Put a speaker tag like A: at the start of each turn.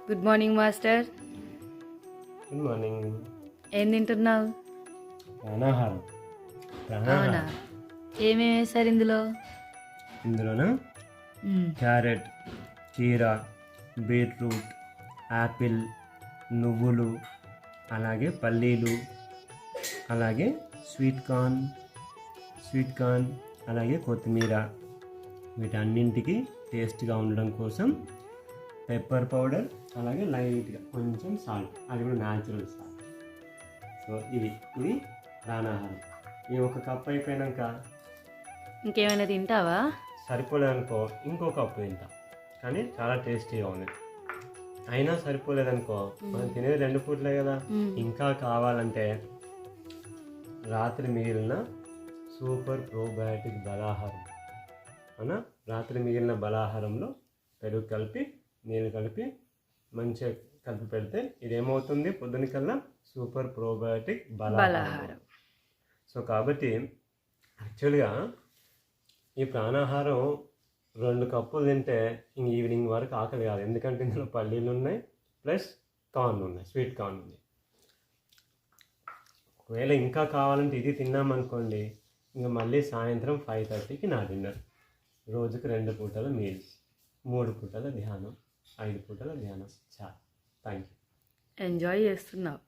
A: Good morning master.
B: Good morning.
A: ఏం తింటున్నావు?
B: ప్రాణాహారం.
A: అవునా, ఏమేమి వేశారు ఇందులో?
B: ఇందులోన క్యారెట్, కీర, బీట్రూట్, యాపిల్, నువ్వులు, అలాగే పల్లీలు, అలాగే స్వీట్ కార్న్, అలాగే కొత్తిమీర. వీటన్నింటికి టేస్ట్గా ఉండడం కోసం పెప్పర్ పౌడర్, అలాగే లైట్గా కొంచెం సాల్ట్, అది కూడా న్యాచురల్ సాల్ట్. సో ఇది ప్రాణాహారం. ఈ ఒక కప్ అయిపోయాక
A: ఇంకేమైనా తింటావా?
B: సరిపోలేదనుకో ఇంకో కప్పు తింటా, కానీ చాలా టేస్టీగా ఉంది. అయినా సరిపోలేదనుకో మనం తినేది 2 పూట్లే కదా, ఇంకా కావాలంటే రాత్రి మిగిలిన సూపర్ ప్రోబయాటిక్ బలాహారం అన్న, రాత్రి మిగిలిన బలాహారంలో పెరుగు కలిపి నీళ్ళు కలిపి మంచిగా కలిపి పెడితే ఇదేమవుతుంది, పొద్దున కల్లా సూపర్ ప్రోబయాటిక్ బలాహారం. సో కాబట్టి యాక్చువల్గా ఈ ప్రాణాహారం 2 కప్పులు తింటే ఇంక ఈవినింగ్ వరకు ఆకలి కాదు, ఎందుకంటే ఇందులో పల్లీలు ఉన్నాయి, ప్లస్ కార్న్ ఉన్నాయి, స్వీట్ కార్న్ ఉంది. ఒకవేళ ఇంకా కావాలంటే ఇది తిన్నామనుకోండి, ఇంకా మళ్ళీ సాయంత్రం 5:30కి నా డిన్నర్. రోజుకి 2 పూటల మీల్స్, 3 పూటల ధ్యానం, 5 పూటల ధ్యానం. చాలా థ్యాంక్ యూ.
A: ఎంజాయ్ చేస్తున్నావు.